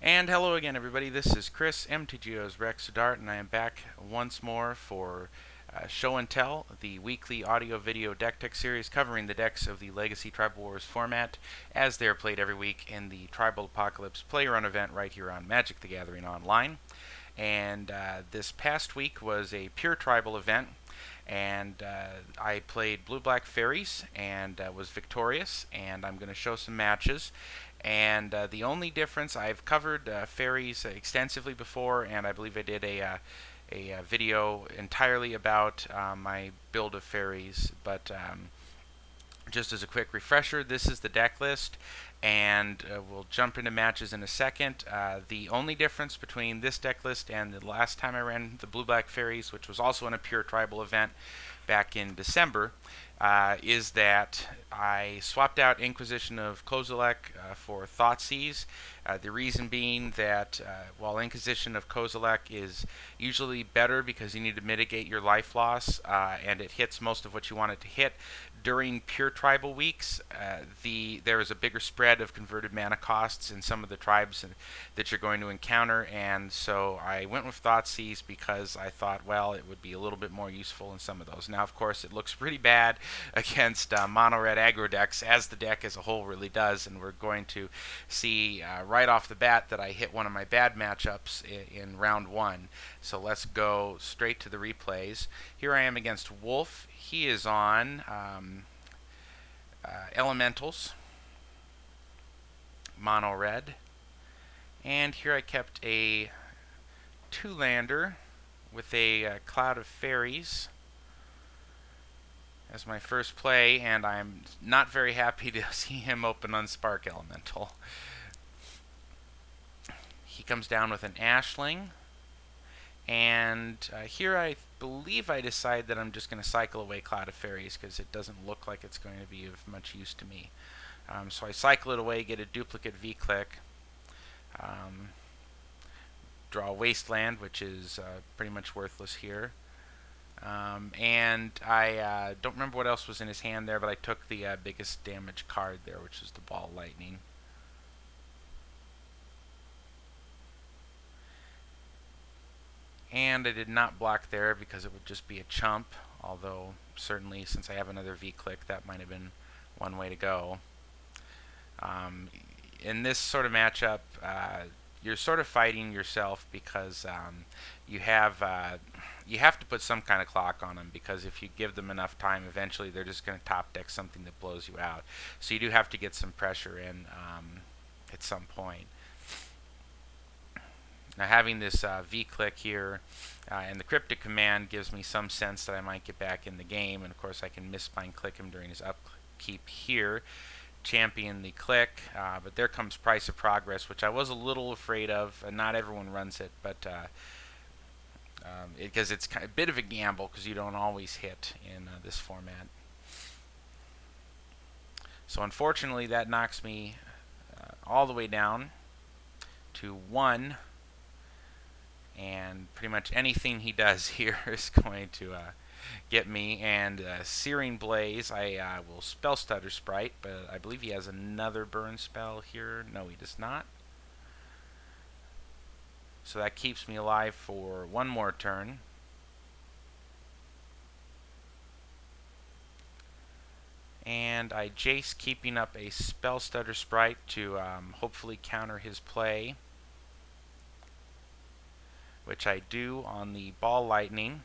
And hello again, everybody. This is Chris, MTGO's Rex Dart, and I am back once more for Show and Tell, the weekly audio-video deck tech series covering the decks of the Legacy Tribal Wars format as they are played every week in the Tribal Apocalypse Play Run event right here on Magic the Gathering Online. And this past week was a pure tribal event, and I played Blue-Black Fairies and was victorious, and I'm going to show some matches. And the only difference, I've covered fairies extensively before, and I believe I did a video entirely about my build of fairies, but just as a quick refresher, this is the deck list, and we'll jump into matches in a second. The only difference between this deck list and the last time I ran the Blue-Black Fairies, which was also in a pure tribal event back in December, is that I swapped out Inquisition of Kozilek for Thoughtseize. The reason being that while Inquisition of Kozilek is usually better because you need to mitigate your life loss and it hits most of what you want it to hit, during pure tribal weeks, there is a bigger spread of converted mana costs in some of the tribes that you're going to encounter, and so I went with Thoughtseize because I thought, well, it would be a little bit more useful in some of those. Now, of course, it looks pretty bad against mono-red aggro decks, as the deck as a whole really does, and we're going to see right off the bat that I hit one of my bad matchups in round one. So let's go straight to the replays. Here I am against Wolf. He is on Elementals, mono red, and here I kept a two-lander with a Cloud of Fairies as my first play, and I'm not very happy to see him open on Spark Elemental. He comes down with an Ashling, and here I believe I decide that I'm just going to cycle away Cloud of Fairies because it doesn't look like it's going to be of much use to me. So I cycle it away, get a duplicate V-click, draw Wasteland, which is pretty much worthless here. And I don't remember what else was in his hand there, but I took the biggest damage card there, which is the Ball Lightning. And I did not block there because it would just be a chump, although certainly since I have another V-click, that might have been one way to go. In this sort of matchup, you're sort of fighting yourself because you have to put some kind of clock on them, because if you give them enough time, eventually they're just going to top deck something that blows you out. So you do have to get some pressure in at some point. Now, having this V-click here and the Cryptic Command gives me some sense that I might get back in the game, and of course I can misspine click him during his upkeep here, champion the click, but there comes Price of Progress, which I was a little afraid of. Not everyone runs it, but because it's a bit of a gamble because you don't always hit in this format. So unfortunately that knocks me all the way down to 1. And pretty much anything he does here is going to get me. And Searing Blaze, I will spell Stutter Sprite, but I believe he has another burn spell here. No, he does not. So that keeps me alive for one more turn. And I Jace, keeping up a spell Stutter Sprite to hopefully counter his play, which I do on the Ball Lightning.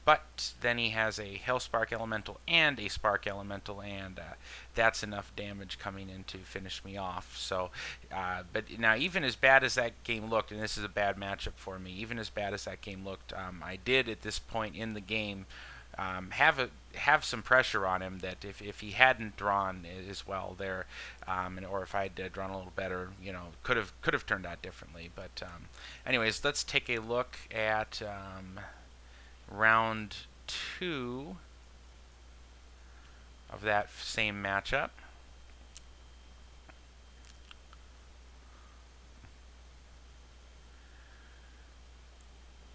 But then he has a Hellspark Elemental and a Spark Elemental, and that's enough damage coming in to finish me off. So, but now even as bad as that game looked, and this is a bad matchup for me, even as bad as that game looked, I did at this point in the game have some pressure on him that if he hadn't drawn as well there, or if I'd drawn a little better, you know, could have turned out differently. But anyways, let's take a look at round 2 of that same matchup.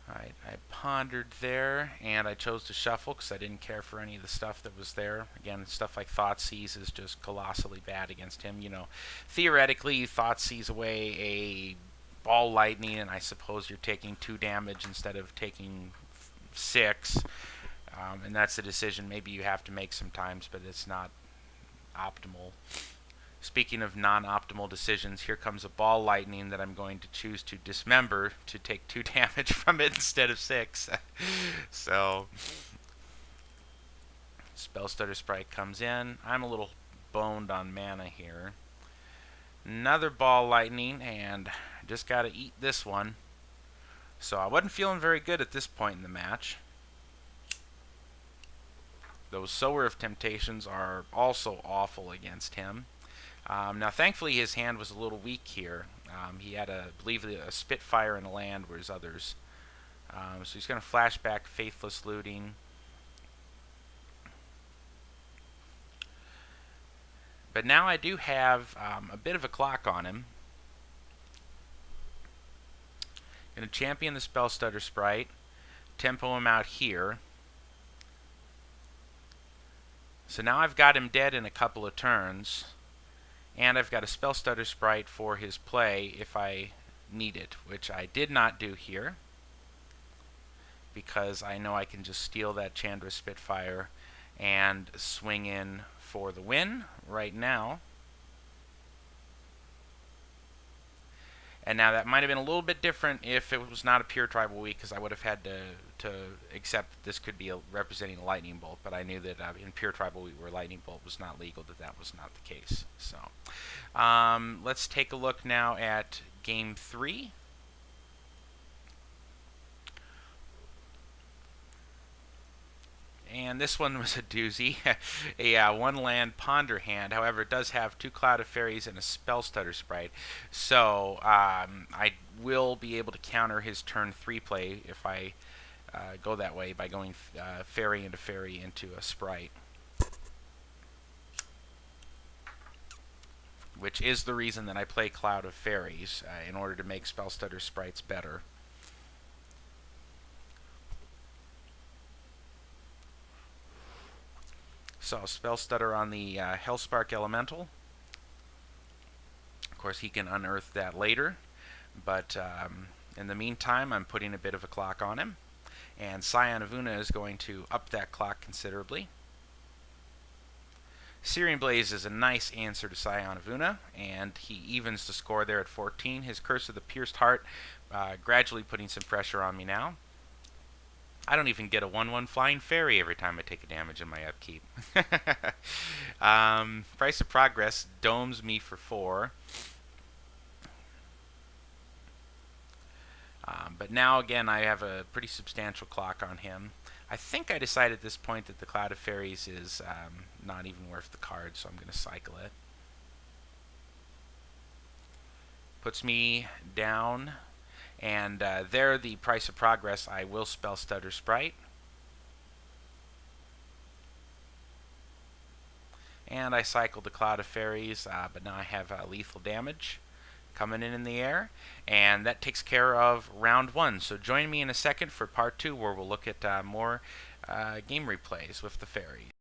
Alright, I pondered there, and I chose to shuffle because I didn't care for any of the stuff that was there. Again, stuff like Thoughtseize is just colossally bad against him. You know, theoretically, Thoughtseize away a Ball Lightning, and I suppose you're taking 2 damage instead of taking 6. And that's a decision maybe you have to make sometimes, but it's not optimal. Speaking of non-optimal decisions, here comes a Ball Lightning that I'm going to choose to dismember to take 2 damage from it instead of 6. So, Spellstutter Sprite comes in. I'm a little boned on mana here. Another Ball Lightning, and I just got to eat this one. So I wasn't feeling very good at this point in the match. Those Sower of Temptations are also awful against him. Now, thankfully, his hand was a little weak here. He had, I believe, a Spitfire and a land, whereas others. So he's going to flash back Faithless Looting. But now I do have a bit of a clock on him. Going to champion the Spellstutter Sprite, tempo him out here. So now I've got him dead in a couple of turns. And I've got a Spellstutter Sprite for his play if I need it, which I did not do here, because I know I can just steal that Chandra Spitfire and swing in for the win right now. And now that might have been a little bit different if it was not a pure tribal week, because I would have had to accept that this could be representing a lightning bolt. But I knew that in pure tribal week, where lightning bolt was not legal, that was not the case. So let's take a look now at game 3. And this one was a doozy. A one-land Ponder hand. However, it does have 2 Cloud of Fairies and a Spellstutter Sprite. So I will be able to counter his turn 3 play if I go that way by going Fairy into a Sprite. Which is the reason that I play Cloud of Fairies, in order to make Spellstutter Sprites better. So, Spellstutter on the Hellspark Elemental. Of course, he can unearth that later, but in the meantime, I'm putting a bit of a clock on him, and Scion of Una is going to up that clock considerably. Searing Blaze is a nice answer to Scion of Una, and he evens the score there at 14. His Curse of the Pierced Heart gradually putting some pressure on me now. I don't even get a 1/1 Flying Fairy every time I take a damage in my upkeep. Price of Progress domes me for 4. But now, again, I have a pretty substantial clock on him. I think I decided at this point that the Cloud of Fairies is not even worth the card, so I'm going to cycle it. Puts me down. And there, the Price of Progress, I will Spellstutter Sprite. And I cycled the Cloud of Fairies, but now I have lethal damage coming in the air. And that takes care of round 1. So join me in a second for part 2, where we'll look at more game replays with the Fairies.